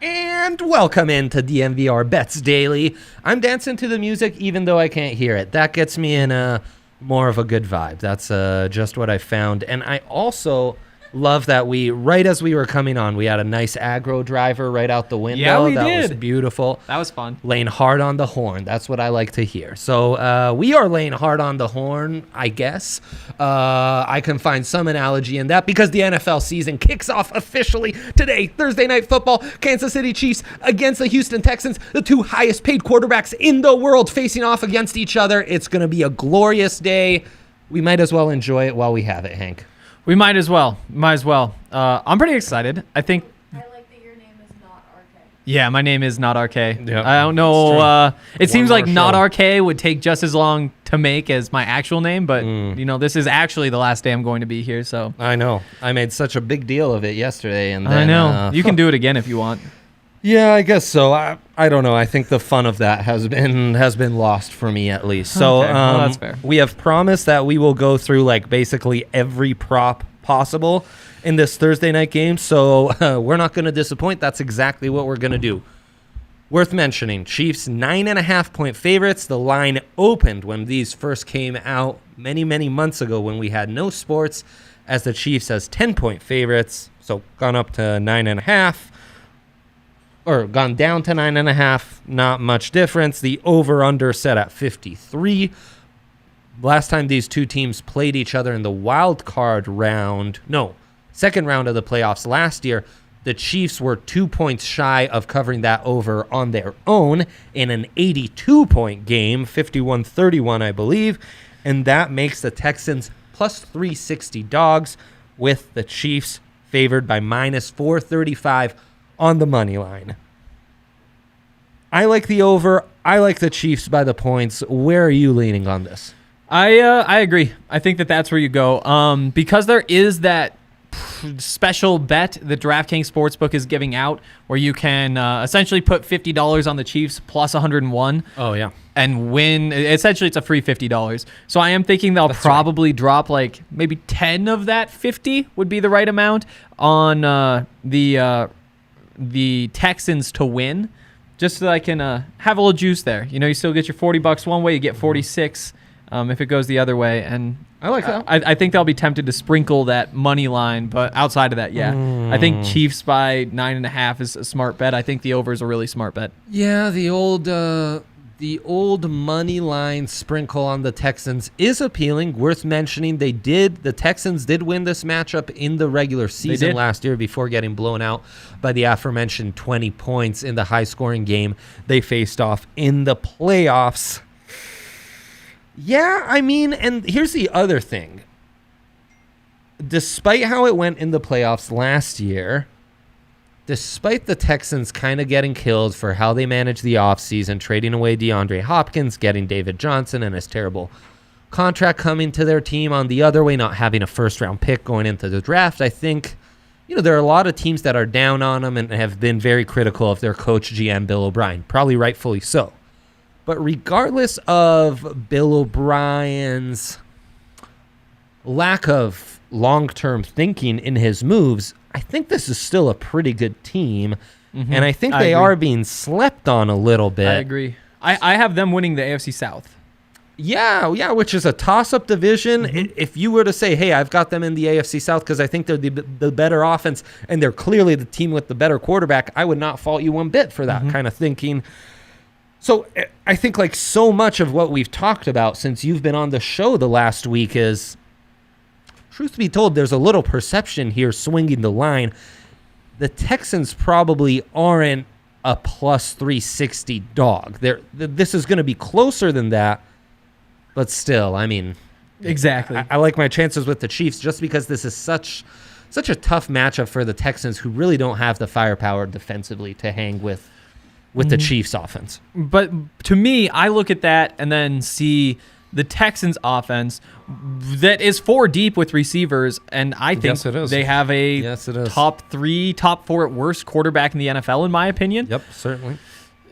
And welcome into DNVR Bets Daily. I'm dancing to the music even though I can't hear it. That gets me in more of a good vibe. That's just what I found. And I also love that right as we were coming on, we had a nice aggro driver right out the window. Yeah, we did. That was beautiful. That was fun. Laying hard on the horn. That's what I like to hear. So we are laying hard on the horn, I guess. I can find some analogy in that because the NFL season kicks off officially today. Thursday Night Football. Kansas City Chiefs against the Houston Texans. The two highest paid quarterbacks in the world facing off against each other. It's going to be a glorious day. We might as well enjoy it while we have it, Hank. We might as well. I'm pretty excited. I think. I like that your name is not RK. Yeah, my name is not RK. Yep, I don't know. It seems like more not show. RK would take just as long to make as my actual name, but this is actually the last day I'm going to be here. So I know. I made such a big deal of it yesterday, and then, I know you can do it again if you want. Yeah, I guess so. I don't know. I think the fun of that has been lost for me at least. So Okay, well, that's fair. We have promised that we will go through like basically every prop possible in this Thursday night game. So we're not going to disappoint. That's exactly what we're going to do. Worth mentioning, Chiefs 9.5-point favorites. The line opened when these first came out many, many months ago when we had no sports as the Chiefs as 10-point favorites. So gone up to 9.5. Or gone down to 9.5, not much difference. The over-under set at 53. Last time these two teams played each other in the second round of the playoffs last year, the Chiefs were 2 points shy of covering that over on their own in an 82-point game, 51-31, I believe, and that makes the Texans plus 360 dogs with the Chiefs favored by minus 435 on the money line. I like the over. I like the Chiefs by the points. Where are you leaning on this? I agree. I think that's where you go. Because there is that special bet that DraftKings Sportsbook is giving out where you can essentially put $50 on the Chiefs plus 101. Oh, yeah. And win. Essentially, it's a free $50. So I am thinking they'll probably drop like maybe 10 of that 50 would be the right amount on the Texans to win, just so I can have a little juice there. You still get your $40 one way, you get 46 if it goes the other way. And I like that. I think they'll be tempted to sprinkle that money line, but outside of that, yeah. I think Chiefs by 9.5 is a smart bet. I think the over is a really smart bet. Yeah, the old money line sprinkle on the Texans is appealing. Worth mentioning, the Texans did win this matchup in the regular season last year before getting blown out by the aforementioned 20 points in the high-scoring game they faced off in the playoffs. Yeah, I mean, and here's the other thing. Despite how it went in the playoffs last year, despite the Texans kind of getting killed for how they managed the offseason, trading away DeAndre Hopkins, getting David Johnson and his terrible contract coming to their team on the other way, not having a first-round pick going into the draft, I think, there are a lot of teams that are down on them and have been very critical of their coach, GM Bill O'Brien, probably rightfully so. But regardless of Bill O'Brien's lack of long-term thinking in his moves, I think this is still a pretty good team, and I think they are being slept on a little bit. I agree. I have them winning the AFC South. Yeah, which is a toss-up division. If you were to say, hey, I've got them in the AFC South because I think they're the better offense and they're clearly the team with the better quarterback, I would not fault you one bit for that kind of thinking. So I think like so much of what we've talked about since you've been on the show the last week is, truth be told, there's a little perception here swinging the line. The Texans probably aren't a plus 360 dog. This is going to be closer than that, but still, I mean, exactly. I like my chances with the Chiefs just because this is such a tough matchup for the Texans, who really don't have the firepower defensively to hang with the Chiefs offense. But to me, I look at that and then see the Texans offense that is 4 deep with receivers, and I think they have a top 3, top 4 at worst quarterback in the NFL, in my opinion. Yep, certainly.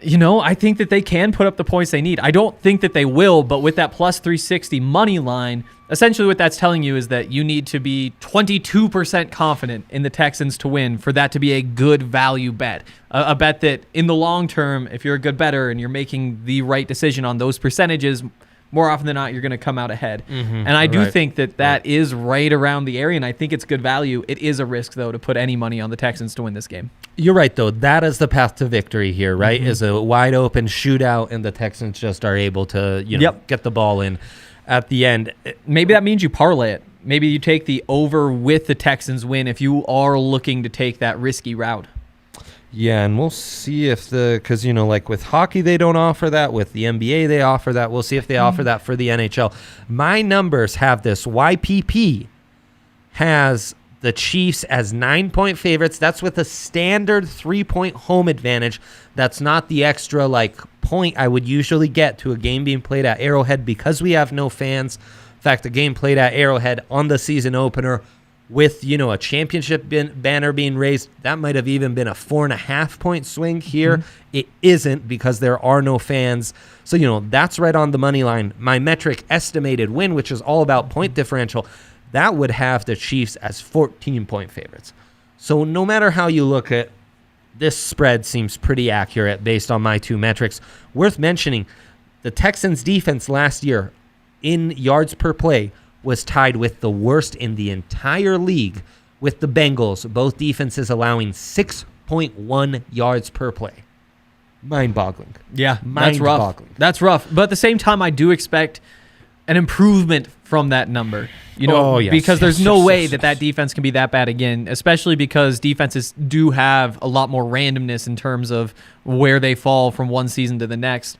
I think that they can put up the points they need. I don't think that they will, but with that plus 360 money line, essentially what that's telling you is that you need to be 22% confident in the Texans to win for that to be a good value bet. A bet that in the long term, if you're a good bettor and you're making the right decision on those percentages, more often than not, you're going to come out ahead. And I do think that is right around the area, and I think it's good value. It is a risk, though, to put any money on the Texans to win this game. You're right, though. That is the path to victory here, right? Is a wide-open shootout, and the Texans just are able to get the ball in at the end. Maybe that means you parlay it. Maybe you take the over with the Texans win if you are looking to take that risky route. Yeah, and we'll see if because, like with hockey, they don't offer that. With the NBA, they offer that. We'll see if they offer that for the NHL. My numbers have this. YPP has the Chiefs as 9-point favorites. That's with a standard 3-point home advantage. That's not the extra, point I would usually get to a game being played at Arrowhead because we have no fans. In fact, the game played at Arrowhead on the season opener with, a championship banner being raised, that might have even been a 4.5-point swing here. It isn't because there are no fans. So, that's right on the money line. My metric estimated win, which is all about point differential, that would have the Chiefs as 14-point favorites. So no matter how you look at this spread seems pretty accurate based on my two metrics. Worth mentioning, the Texans defense last year in yards per play was tied with the worst in the entire league with the Bengals, both defenses allowing 6.1 yards per play. Mind-boggling. Yeah, that's rough. That's rough. But at the same time, I do expect an improvement from that number. Because there's no way that defense can be that bad again, especially because defenses do have a lot more randomness in terms of where they fall from one season to the next.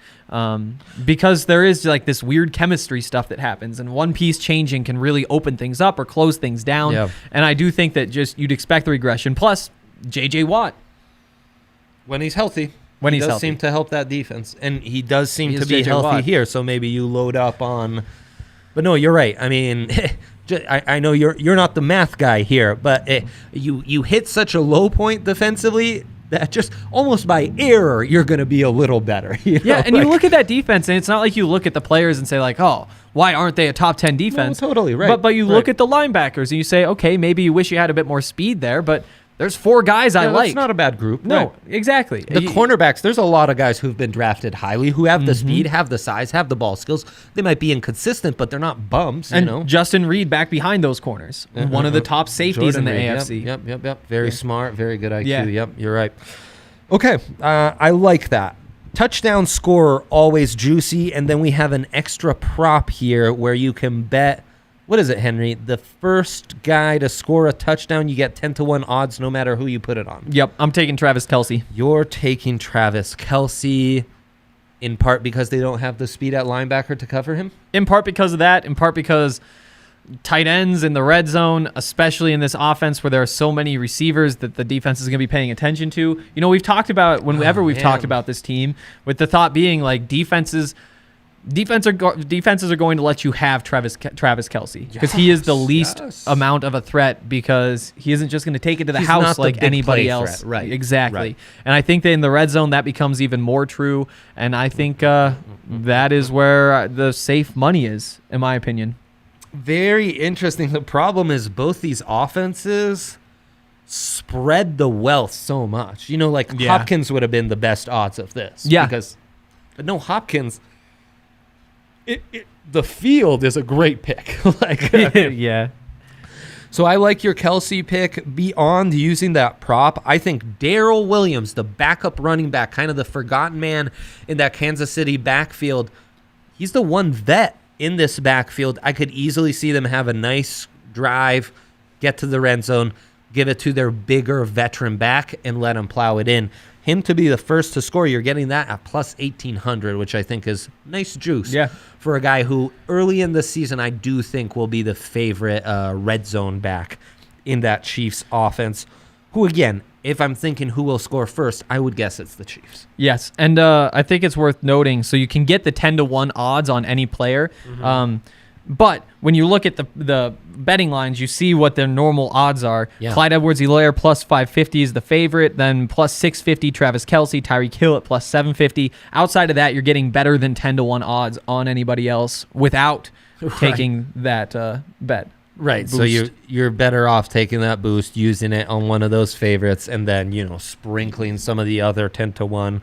Because there is this weird chemistry stuff that happens, and one piece changing can really open things up or close things down. Yep. And I do think that you'd expect the regression. Plus, J.J. Watt. When he's healthy. He does seem to help that defense. And he does seem to be healthy Watt here, so maybe you load up on... But no, you're right. I mean, I know you're not the math guy here, but you hit such a low point defensively that just almost by error, you're going to be a little better. You look at that defense, and it's not like you look at the players and say, why aren't they a top 10 defense? No, totally, right. But you look at the linebackers, and you say, okay, maybe you wish you had a bit more speed there, but there's 4 guys I like. That's not a bad group. No, right. Exactly. The cornerbacks, there's a lot of guys who've been drafted highly who have the speed, have the size, have the ball skills. They might be inconsistent, but they're not bums. And Justin Reed back behind those corners. One of the top safeties in the AFC. Yep. Very smart, very good IQ. Yeah. Yep, you're right. Okay, I like that. Touchdown scorer, always juicy. And then we have an extra prop here where you can bet. What is it, Henry? The first guy to score a touchdown, you get 10-1 odds no matter who you put it on. Yep, I'm taking Travis Kelce. You're taking Travis Kelce in part because they don't have the speed at linebacker to cover him? In part because of that. In part because tight ends in the red zone, especially in this offense where there are so many receivers that the defense is going to be paying attention to. We've talked about, whenever we've talked about this team, with the thought being defenses are going to let you have Travis Kelce because he is the least amount of a threat because he isn't just going to take it to the house like anybody else. Threat. Right. Exactly. Right. And I think that in the red zone that becomes even more true. And I think that is where the safe money is, in my opinion. Very interesting. The problem is both these offenses spread the wealth so much. Hopkins would have been the best odds of this. Yeah. But no, Hopkins... the field is a great pick. Yeah. So I like your Kelce pick. Beyond using that prop, I think Daryl Williams, the backup running back, kind of the forgotten man in that Kansas City backfield, he's the one vet in this backfield. I could easily see them have a nice drive, get to the red zone, give it to their bigger veteran back, and let him plow it in. Him to be the first to score, you're getting that at plus 1,800, which I think is nice juice for a guy who early in the season I do think will be the favorite red zone back in that Chiefs offense, who, again, if I'm thinking who will score first, I would guess it's the Chiefs. Yes, and I think it's worth noting, so you can get the 10-1 odds on any player. But when you look at the betting lines, you see what their normal odds are. Yeah. Clyde Edwards-Helaire plus 550 is the favorite. Then plus 650, Travis Kelce, Tyreek Hill at plus 750. Outside of that, you're getting better than 10-1 odds on anybody else without taking that bet. Right. Boost. So you're better off taking that boost, using it on one of those favorites, and then, sprinkling some of the other 10-1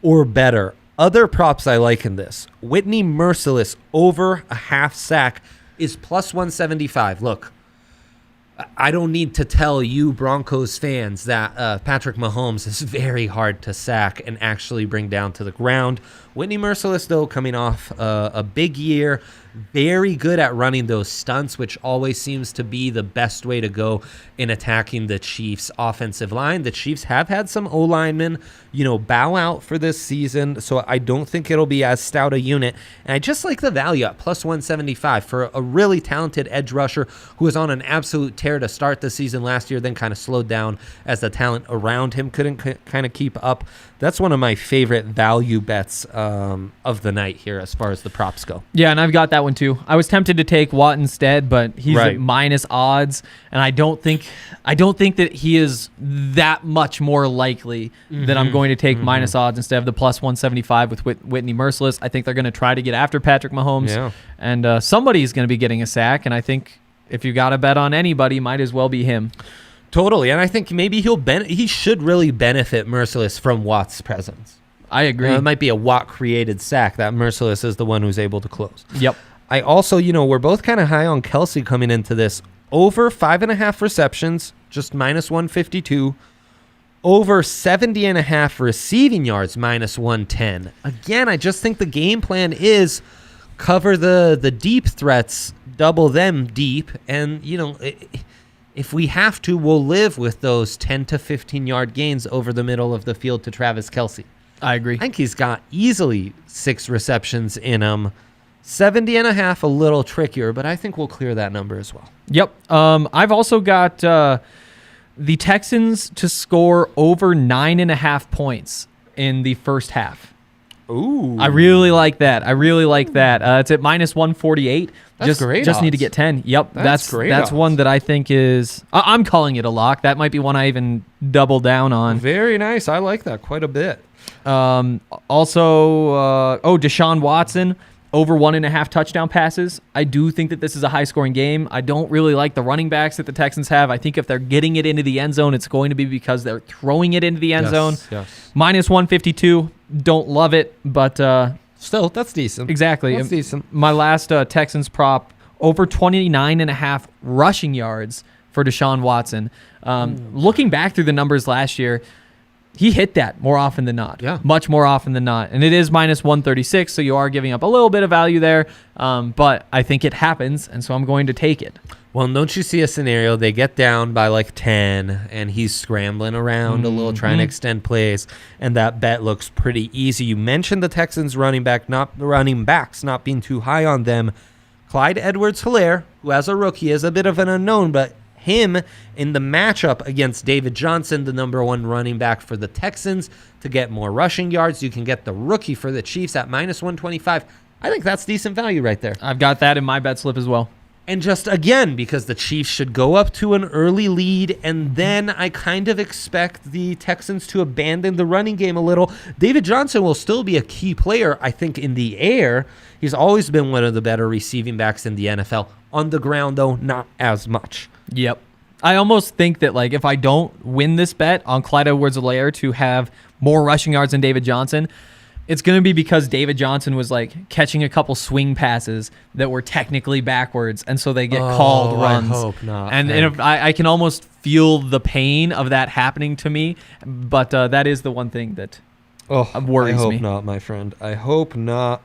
or better. Other props I like in this. Whitney Merciless over a half sack is plus 175. Look, I don't need to tell you Broncos fans that Patrick Mahomes is very hard to sack and actually bring down to the ground. Whitney Merciless, though, coming off a big year, very good at running those stunts, which always seems to be the best way to go in attacking the Chiefs' offensive line. The Chiefs have had some O-linemen, bow out for this season, so I don't think it'll be as stout a unit. And I just like the value at plus 175 for a really talented edge rusher who was on an absolute tear to start the season last year, then kind of slowed down as the talent around him couldn't kind of keep up. That's one of my favorite value bets of the night here as far as the props go. Yeah, and I've got that one too. I was tempted to take Watt instead, but he's at minus odds, and I don't think that he is that much more likely that I'm going to take minus odds instead of the plus 175 with Whitney Merciless. I think they're going to try to get after Patrick Mahomes, and somebody's going to be getting a sack, and I think if you got to bet on anybody, might as well be him. Totally, and I think maybe he should really benefit Merciless from Watt's presence. I agree. It might be a Watt-created sack that Merciless is the one who's able to close. Yep. I also, we're both kind of high on Kelce coming into this. Over 5.5 receptions, just minus 152. Over 70.5 receiving yards, minus 110. Again, I just think the game plan is cover the deep threats, double them deep, and, if we have to, we'll live with those 10 to 15-yard gains over the middle of the field to Travis Kelce. I agree. I think he's got easily 6 receptions in him. 70.5, a little trickier, but I think we'll clear that number as well. Yep. I've also got the Texans to score over 9.5 points in the first half. Ooh. I really like that. It's at minus 148. That's great Just need to odds. get 10. Yep. That's great That's odds. one that I think is... I'm calling it a lock. That might be one I even double down on. Very nice. I like that quite a bit. Deshaun Watson, over 1.5 touchdown passes. I do think that this is a high-scoring game. I don't really like the running backs that the Texans have. I think if they're getting it into the end zone, it's going to be because they're throwing it into the end zone. Yes. Minus 152. Don't love it, but... Still, that's decent. Exactly. That's decent. My last Texans prop, over 29.5 rushing yards for Deshaun Watson. Looking back through the numbers last year, he hit that more often than not. Yeah. Much more often than not. And it is minus 136, so you are giving up a little bit of value there. But I think it happens, and so I'm going to take it. Well, don't you see a scenario? They get down by like 10, and he's scrambling around a little, trying to extend plays, and that bet looks pretty easy. You mentioned the Texans running backs not being too high on them. Clyde Edwards-Helaire, who as a rookie is a bit of an unknown, but him in the matchup against David Johnson, the number 1 running back for the Texans, to get more rushing yards. You can get the rookie for the Chiefs at minus 125. I think that's decent value right there. I've got that in my bet slip as well. And just again, because the Chiefs should go up to an early lead, and then I kind of expect the Texans to abandon the running game a little. David Johnson will still be a key player, I think, in the air. He's always been one of the better receiving backs in the NFL. On the ground, though, not as much. Yep. I almost think that if I don't win this bet on Clyde Edwards-Helaire to have more rushing yards than David Johnson, it's going to be because David Johnson was catching a couple swing passes that were technically backwards, and so they get called runs. I hope not. And if I can almost feel the pain of that happening to me, but that is the one thing that worries me. I hope not, my friend. I hope not.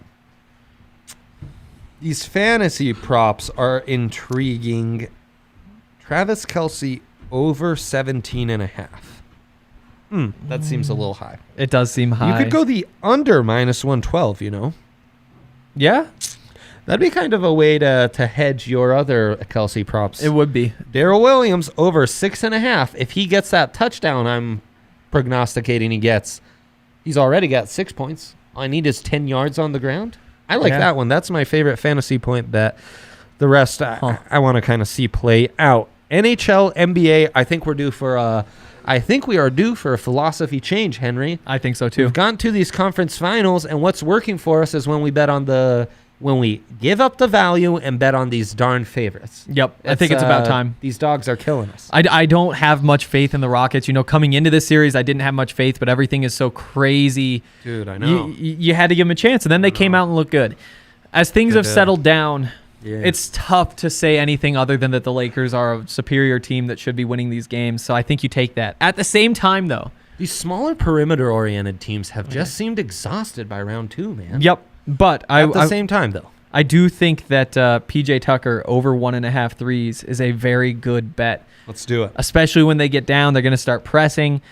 These fantasy props are intriguing. Travis Kelce over 17.5. That seems a little high. It does seem high. You could go the under minus 112, Yeah? That'd be kind of a way to hedge your other Kelce props. It would be. Daryl Williams over 6.5. If he gets that touchdown, I'm prognosticating he gets. He's already got 6 points. All I need is 10 yards on the ground. I like that one. That's my favorite fantasy point bet. The rest, I want to kind of see play out. NHL, NBA, I think we are due for a philosophy change, Henry. I think so too. We've gone to these conference finals, and what's working for us is when we give up the value and bet on these darn favorites. Yep, I think it's about time. These dogs are killing us. I don't have much faith in the Rockets. Coming into this series, I didn't have much faith, but everything is so crazy. Dude, I know. You had to give them a chance, and then they came out and looked good. As things have settled down, it's tough to say anything other than that the Lakers are a superior team that should be winning these games. So I think you take that. At the same time, though, these smaller perimeter-oriented teams have just seemed exhausted by round 2, man. Yep. But at the same time, though, I do think that PJ Tucker over 1.5 threes is a very good bet. Let's do it. Especially when they get down, they're going to start pressing.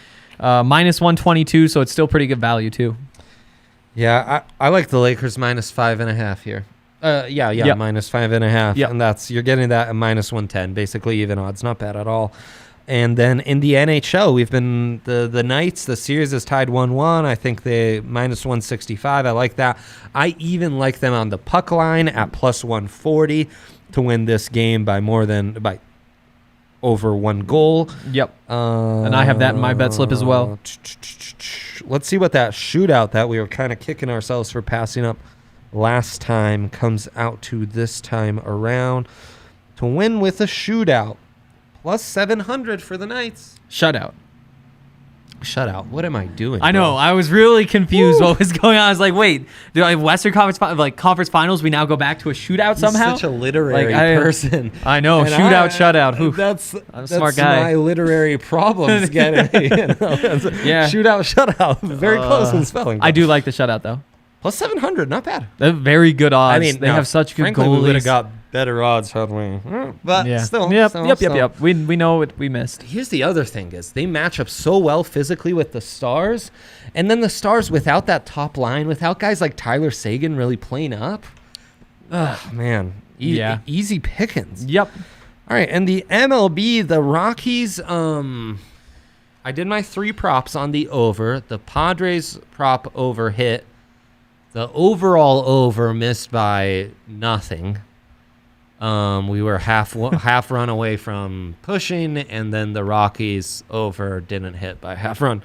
Minus 122, so it's still pretty good value too. Yeah, I like the Lakers minus 5.5 here. Yep. Minus 5.5. Yep. And you're getting that at minus 110, basically even odds. Not bad at all. And then in the NHL, we've been the Knights. The series is tied 1-1. I think they minus 165. I like that. I even like them on the puck line at plus 140 to win this game by over 1 goal. Yep. And I have that in my bet slip as well. Let's see what that shootout that we were kind of kicking ourselves for passing up last time comes out to this time around. To win with a shootout. Plus 700 for the Knights. Shutout. What am I doing? I know. Bro? I was really confused what was going on. I was like, wait, do I have Western Conference conference finals? We now go back to a shootout somehow? Such a literary person. I know. And shutout. Oof. That's a smart guy. My literary problems getting. Yeah. Shutout. Very close in spelling. I do like the shutout though. Plus 700, not bad. They're very good odds. I mean, they have such good frankly, goalies. we would have got better odds had we. But still. Yep. We know what we missed. Here's the other thing is they match up so well physically with the Stars. And then the Stars without that top line, without guys like Tyler Seguin really playing up. Man. Easy pickings. Yep. All right. And the MLB, the Rockies, I did my 3 props on the over. The Padres prop over hit. The overall over missed by nothing. We were half run away from pushing, and then the Rockies over didn't hit by half run.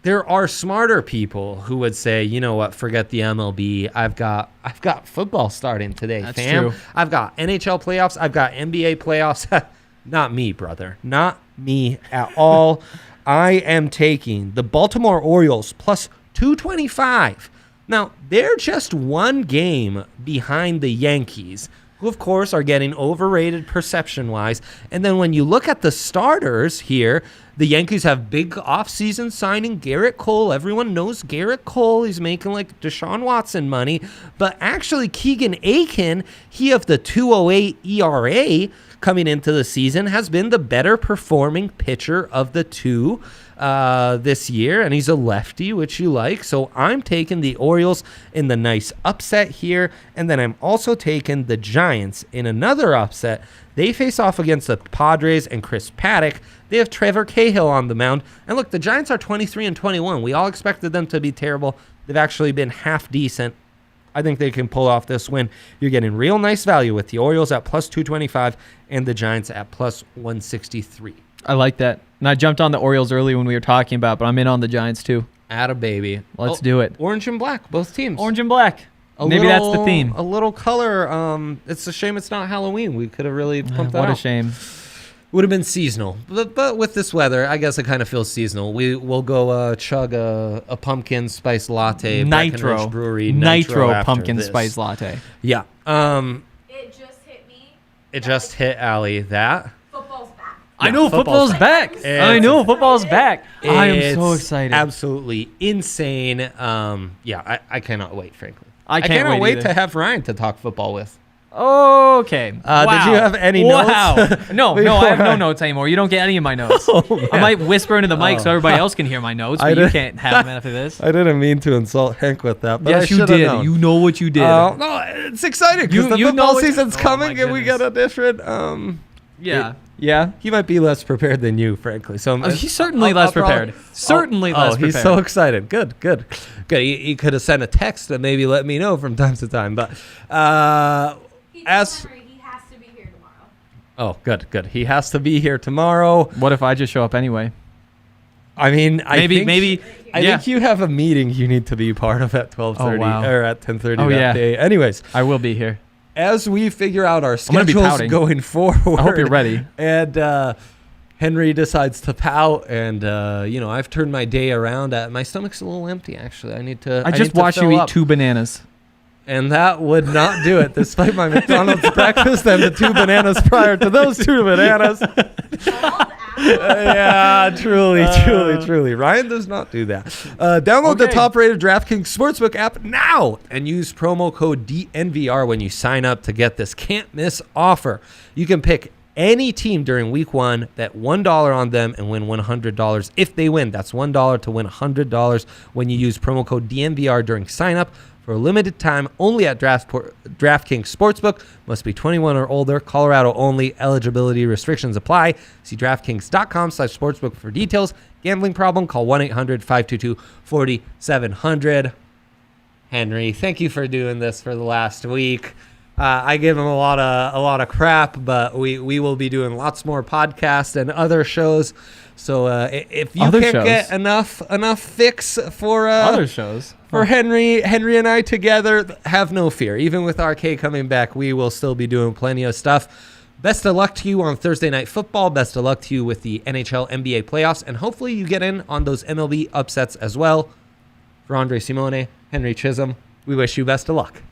There are smarter people who would say, you know what, forget the MLB. I've got football starting today, That's fam. true. I've got NHL playoffs. I've got NBA playoffs. Not me, brother. Not me at all. I am taking the Baltimore Orioles plus 225. Now, they're just 1 game behind the Yankees, who, of course, are getting overrated perception-wise. And then when you look at the starters here, the Yankees have big offseason signing Garrett Cole. Everyone knows Garrett Cole. He's making like Deshaun Watson money. But actually, Keegan Aiken, he of the 2.08 ERA coming into the season, has been the better performing pitcher of the two this year, and he's a lefty, which you like. So I'm taking the Orioles in the nice upset here, and then I'm also taking the Giants in another upset. They face off against the Padres and Chris Paddock. They have Trevor Cahill on the mound, and look, the Giants are 23-21. We all expected them to be terrible. They've actually been half decent. I think they can pull off this win. You're getting real nice value with the Orioles at plus 225 and the Giants at plus 163. I like that. And I jumped on the Orioles early when we were talking about, but I'm in on the Giants too. Atta baby. Let's do it. Orange and black, both teams. Orange and black. Maybe that's the theme. A little color. It's a shame it's not Halloween. We could have really pumped that out. What a shame. Would have been seasonal. But with this weather, I guess it kind of feels seasonal. We'll go chug a pumpkin spice latte. Nitro. Brewery, Nitro pumpkin spice latte. Yeah. It just hit me. It just hit Allie that. Football's back. I know football's back. I know football's back. I am so excited. Absolutely insane. I cannot wait, frankly. I can't wait to have Ryan to talk football with. Okay. Wow. Did you have any notes? Wow. No, I have no notes anymore. You don't get any of my notes. I might whisper into the mic so everybody else can hear my notes, but you can't have them after this. I didn't mean to insult Hank with that, but yes, you did. Known. You know what you did. No, it's exciting because the football season's coming and we got a different. Yeah. Yeah. He might be less prepared than you, frankly. So He's certainly less prepared. Certainly less prepared. He's so excited. Good. He could have sent a text and maybe let me know from time to time. But He has to be here tomorrow. oh, good. He has to be here tomorrow. What if I just show up anyway? I mean, I think you have a meeting you need to be part of at 12:30 or at 10:30 that day. Anyways, I will be here. As we figure out our I'm gonna be schedules pouting. going forward, I hope you're ready. And Henry decides to pout, and I've turned my day around. My stomach's a little empty, actually. I need to. I just watched you eat 2 bananas. And that would not do it, despite my McDonald's breakfast and the 2 bananas prior to those 2 bananas. Yeah, truly. Ryan does not do that. Download the top-rated DraftKings Sportsbook app now and use promo code DNVR when you sign up to get this can't-miss offer. You can pick any team during week 1, bet $1 on them and win $100 if they win. That's $1 to win $100 when you use promo code DNVR during sign-up. For a limited time, only at DraftKings Sportsbook. Must be 21 or older. Colorado only. Eligibility restrictions apply. See DraftKings.com/sportsbook for details. Gambling problem? Call 1-800-522-4700. Henry, thank you for doing this for the last week. I give him a lot of crap, but we will be doing lots more podcasts and other shows. So if you can't get enough fix for other shows for Henry and I together, have no fear. Even with RK coming back, we will still be doing plenty of stuff. Best of luck to you on Thursday Night Football. Best of luck to you with the NHL, NBA playoffs, and hopefully you get in on those MLB upsets as well. For Andre Simone, Henry Chisholm, we wish you best of luck.